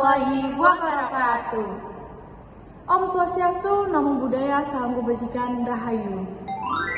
warahmatullahi wabarakatuh. Om Swastiastu, Namo Buddhaya, Salam Kebajikan, Rahayu.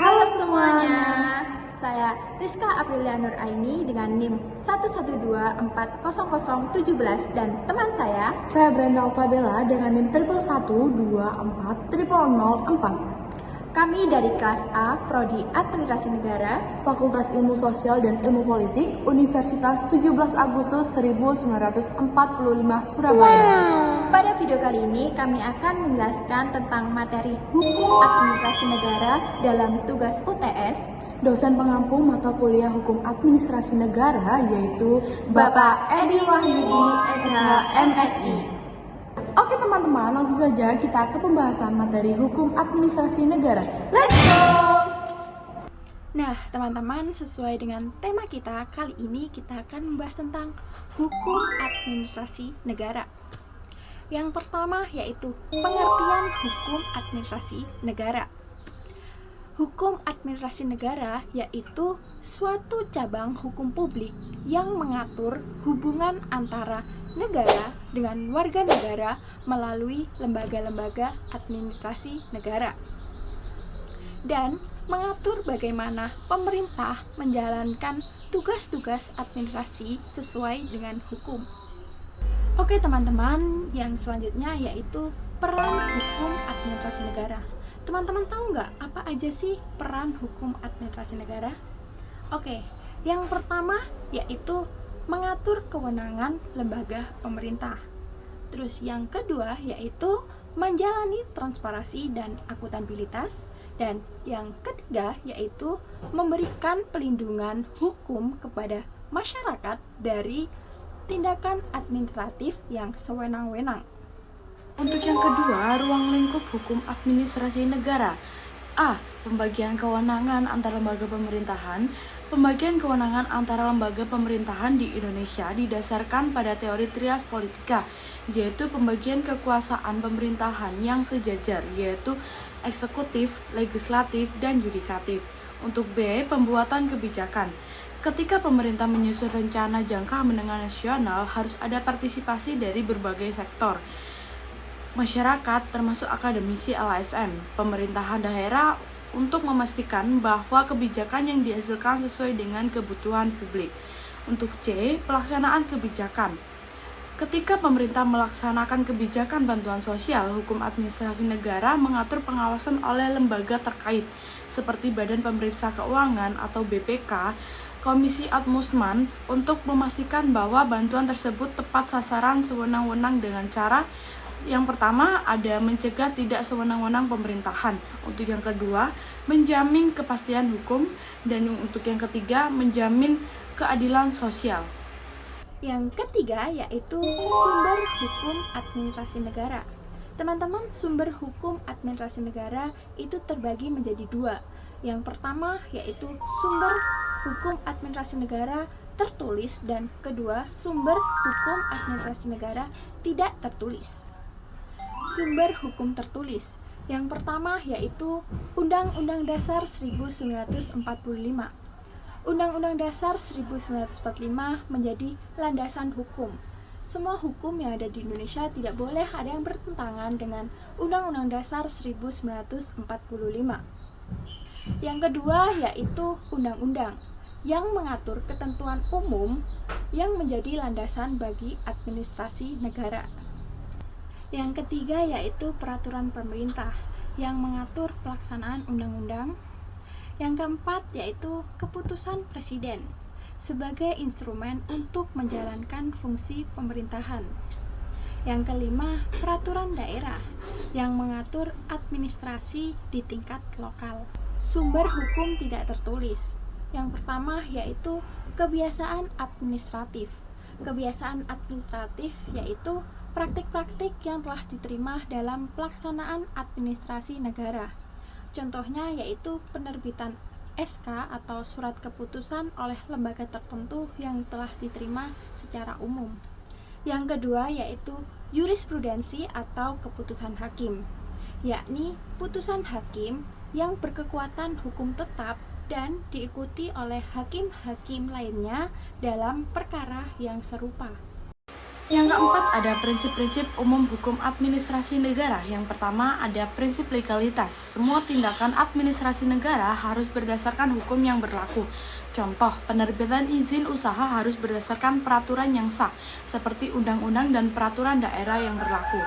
Halo semuanya, saya Rizka Aprilia Nur Aini dengan NIM 112400017 dan teman saya Brenda Alfabella dengan NIM 111240004. Kami dari kelas A, Prodi Administrasi Negara, Fakultas Ilmu Sosial dan Ilmu Politik, Universitas 17 Agustus 1945, Surabaya. Pada video kali ini kami akan menjelaskan tentang materi Hukum Administrasi Negara dalam tugas UTS. Dosen pengampu mata kuliah Hukum Administrasi Negara yaitu Bapak Edi Wahyudi, SH, MSI. Oke teman-teman, langsung saja kita ke pembahasan materi Hukum Administrasi Negara. Let's go! Nah teman-teman, sesuai dengan tema kita, kali ini kita akan membahas tentang Hukum Administrasi Negara. Yang pertama yaitu pengertian Hukum Administrasi Negara. Hukum Administrasi Negara yaitu suatu cabang hukum publik yang mengatur hubungan antara negara dengan warga negara melalui lembaga-lembaga administrasi negara dan mengatur bagaimana pemerintah menjalankan tugas-tugas administrasi sesuai dengan hukum. Oke teman-teman, yang selanjutnya yaitu peran hukum administrasi negara. Teman-teman tahu nggak apa aja sih peran hukum administrasi negara? Oke, yang pertama yaitu mengatur kewenangan lembaga pemerintah. Terus yang kedua yaitu menjalani transparansi dan akuntabilitas. Dan yang ketiga yaitu memberikan pelindungan hukum kepada masyarakat dari tindakan administratif yang sewenang-wenang. Untuk yang kedua, ruang lingkup hukum administrasi negara. A. Pembagian kewenangan antar lembaga pemerintahan. Pembagian kewenangan antara lembaga pemerintahan di Indonesia didasarkan pada teori trias politika, yaitu pembagian kekuasaan pemerintahan yang sejajar, yaitu eksekutif, legislatif, dan yudikatif. Untuk B. Pembuatan kebijakan. Ketika pemerintah menyusun rencana jangka menengah nasional, harus ada partisipasi dari berbagai sektor. Masyarakat, termasuk akademisi LSM, pemerintahan daerah untuk memastikan bahwa kebijakan yang dihasilkan sesuai dengan kebutuhan publik. Untuk C, pelaksanaan kebijakan. Ketika pemerintah melaksanakan kebijakan bantuan sosial, hukum administrasi negara mengatur pengawasan oleh lembaga terkait, seperti Badan Pemeriksa Keuangan atau BPK, Komisi Ombudsman, untuk memastikan bahwa bantuan tersebut tepat sasaran sewenang-wenang dengan cara yang pertama ada mencegah tidak sewenang-wenang pemerintahan. Untuk yang kedua, menjamin kepastian hukum. Dan untuk yang ketiga, menjamin keadilan sosial. Yang ketiga yaitu sumber hukum administrasi negara. Teman-teman, sumber hukum administrasi negara itu terbagi menjadi dua. Yang pertama yaitu sumber hukum administrasi negara tertulis dan kedua sumber hukum administrasi negara tidak tertulis. Sumber hukum tertulis. Yang pertama yaitu Undang-Undang Dasar 1945. Undang-Undang Dasar 1945 menjadi landasan hukum. Semua hukum yang ada di Indonesia tidak boleh ada yang bertentangan dengan Undang-Undang Dasar 1945. Yang kedua yaitu undang-undang yang mengatur ketentuan umum yang menjadi landasan bagi administrasi negara. Yang ketiga yaitu peraturan pemerintah yang mengatur pelaksanaan undang-undang. Yang keempat yaitu keputusan presiden sebagai instrumen untuk menjalankan fungsi pemerintahan. Yang kelima, peraturan daerah yang mengatur administrasi di tingkat lokal. Sumber hukum tidak tertulis. Yang pertama yaitu kebiasaan administratif. Kebiasaan administratif yaitu praktik-praktik yang telah diterima dalam pelaksanaan administrasi negara. Contohnya yaitu penerbitan SK atau surat keputusan oleh lembaga tertentu yang telah diterima secara umum. Yang kedua yaitu jurisprudensi atau keputusan hakim, yakni putusan hakim yang berkekuatan hukum tetap dan diikuti oleh hakim-hakim lainnya dalam perkara yang serupa. Yang keempat, ada prinsip-prinsip umum hukum administrasi negara. Yang pertama, ada prinsip legalitas. Semua tindakan administrasi negara harus berdasarkan hukum yang berlaku. Contoh, penerbitan izin usaha harus berdasarkan peraturan yang sah, seperti undang-undang dan peraturan daerah yang berlaku.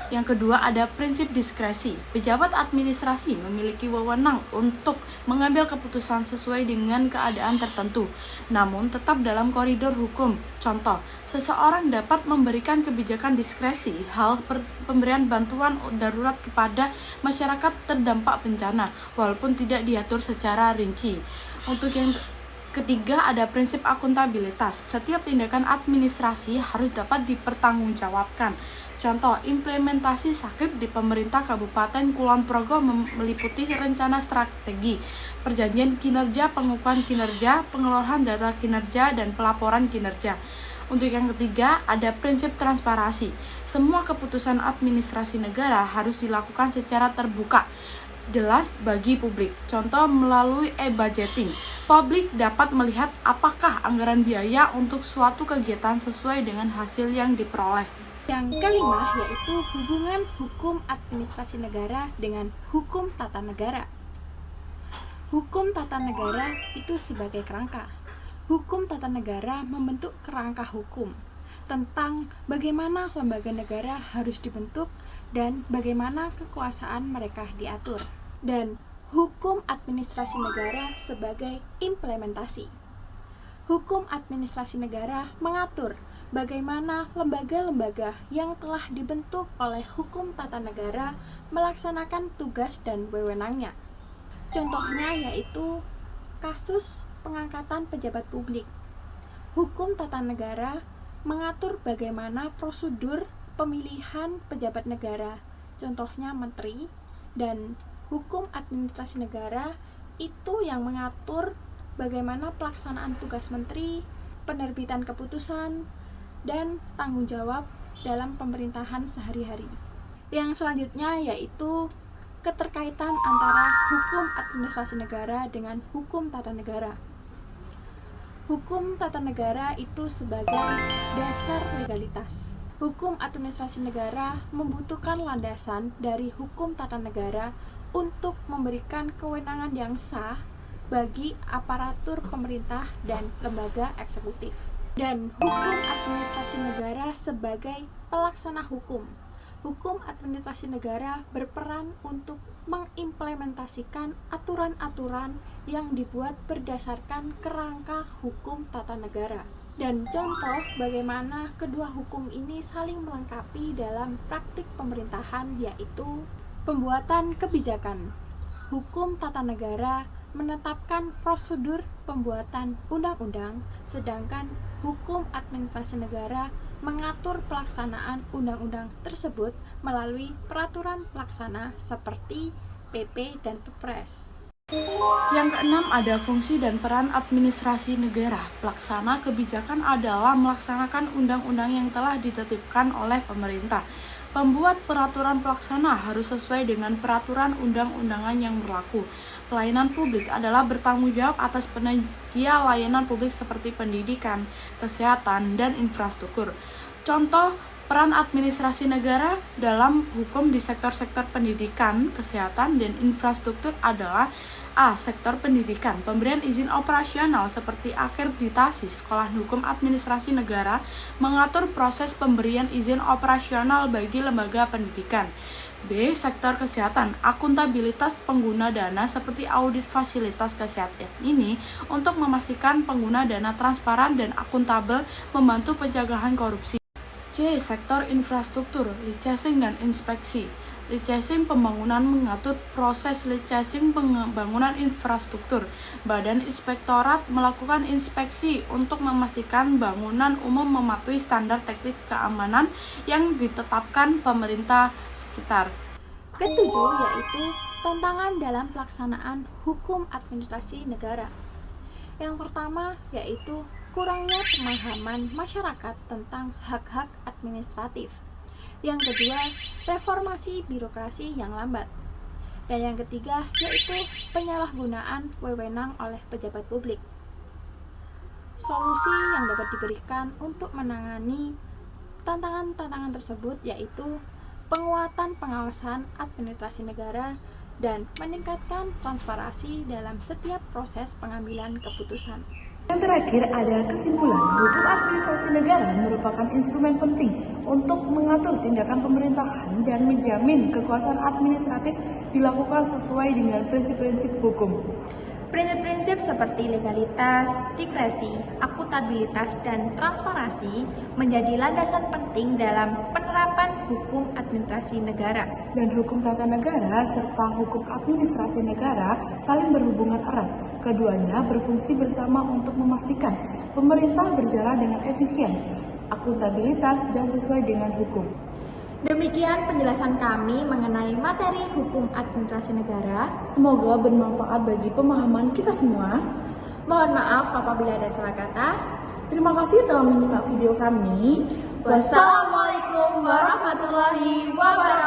Yang kedua, ada prinsip diskresi. Pejabat administrasi memiliki wewenang untuk mengambil keputusan sesuai dengan keadaan tertentu, namun tetap dalam koridor hukum. Contoh, seseorang dapat memberikan kebijakan diskresi hal pemberian bantuan darurat kepada masyarakat terdampak bencana, walaupun tidak diatur secara rinci. Untuk yang ketiga, ada prinsip akuntabilitas. Setiap tindakan administrasi harus dapat dipertanggungjawabkan. Contoh, implementasi sakit di pemerintah Kabupaten Kulon Progo meliputi rencana strategi, perjanjian kinerja, pengukuhan kinerja, pengelolaan data kinerja, dan pelaporan kinerja. Untuk yang ketiga, ada prinsip transparansi. Semua keputusan administrasi negara harus dilakukan secara terbuka, jelas bagi publik. Contoh, melalui e-budgeting, publik dapat melihat apakah anggaran biaya untuk suatu kegiatan sesuai dengan hasil yang diperoleh. Yang kelima yaitu hubungan hukum administrasi negara dengan hukum tata negara. Hukum tata negara itu sebagai kerangka. Hukum tata negara membentuk kerangka hukum tentang bagaimana lembaga negara harus dibentuk dan bagaimana kekuasaan mereka diatur. Dan hukum administrasi negara sebagai implementasi. Hukum administrasi negara mengatur bagaimana lembaga-lembaga yang telah dibentuk oleh hukum tata negara melaksanakan tugas dan wewenangnya. Contohnya yaitu kasus pengangkatan pejabat publik. Hukum tata negara mengatur bagaimana prosedur pemilihan pejabat negara, contohnya menteri, dan hukum administrasi negara itu yang mengatur bagaimana pelaksanaan tugas menteri, penerbitan keputusan, dan tanggung jawab dalam pemerintahan sehari-hari. Yang selanjutnya yaitu keterkaitan antara hukum administrasi negara dengan hukum tata negara. Hukum tata negara itu sebagai dasar legalitas. Hukum administrasi negara membutuhkan landasan dari hukum tata negara untuk memberikan kewenangan yang sah bagi aparatur pemerintah dan lembaga eksekutif. Dan hukum administrasi negara sebagai pelaksana hukum. Hukum administrasi negara berperan untuk mengimplementasikan aturan-aturan yang dibuat berdasarkan kerangka hukum tata negara. Dan contoh bagaimana kedua hukum ini saling melengkapi dalam praktik pemerintahan yaitu pembuatan kebijakan. Hukum tata negara menetapkan prosedur pembuatan undang-undang, sedangkan hukum administrasi negara mengatur pelaksanaan undang-undang tersebut melalui peraturan pelaksana seperti PP dan Perpres. Yang keenam, ada fungsi dan peran administrasi negara. Pelaksana kebijakan adalah melaksanakan undang-undang yang telah ditetapkan oleh pemerintah. Pembuat peraturan pelaksana harus sesuai dengan peraturan undang-undangan yang berlaku. Pelayanan publik adalah bertanggung jawab atas penyedia layanan publik seperti pendidikan, kesehatan, dan infrastruktur. Contoh peran administrasi negara dalam hukum di sektor-sektor pendidikan, kesehatan, dan infrastruktur adalah: A. Sektor pendidikan, pemberian izin operasional seperti akreditasi sekolah hukum administrasi negara mengatur proses pemberian izin operasional bagi lembaga pendidikan. B. Sektor kesehatan, akuntabilitas pengguna dana seperti audit fasilitas kesehatan ini untuk memastikan pengguna dana transparan dan akuntabel, membantu pencegahan korupsi. C. Sektor infrastruktur, licensing dan inspeksi. Licensing pembangunan mengatur proses licensing pembangunan infrastruktur. Badan Inspektorat melakukan inspeksi untuk memastikan bangunan umum mematuhi standar teknik keamanan yang ditetapkan pemerintah sekitar. Ketujuh yaitu tantangan dalam pelaksanaan hukum administrasi negara. Yang pertama yaitu kurangnya pemahaman masyarakat tentang hak-hak administratif. Yang kedua, reformasi birokrasi yang lambat. Dan yang ketiga yaitu penyalahgunaan wewenang oleh pejabat publik. Solusi yang dapat diberikan untuk menangani Tantangan-tantangan tersebut yaitu penguatan pengawasan administrasi negara dan meningkatkan transparansi dalam setiap proses pengambilan keputusan. Yang terakhir adalah kesimpulan, hukum administrasi negara merupakan instrumen penting untuk mengatur tindakan pemerintahan dan menjamin kekuasaan administratif dilakukan sesuai dengan prinsip-prinsip hukum. Prinsip-prinsip seperti legalitas, dikresi, akuntabilitas, dan transparansi menjadi landasan penting dalam penerapan hukum administrasi negara. Dan hukum tata negara serta hukum administrasi negara saling berhubungan erat. Keduanya berfungsi bersama untuk memastikan pemerintah berjalan dengan efisien, akuntabilitas, dan sesuai dengan hukum. Demikian penjelasan kami mengenai materi hukum administrasi negara. Semoga bermanfaat bagi pemahaman kita semua. Mohon maaf apabila ada salah kata. Terima kasih telah menyimak video kami. Wassalamualaikum warahmatullahi wabarakatuh.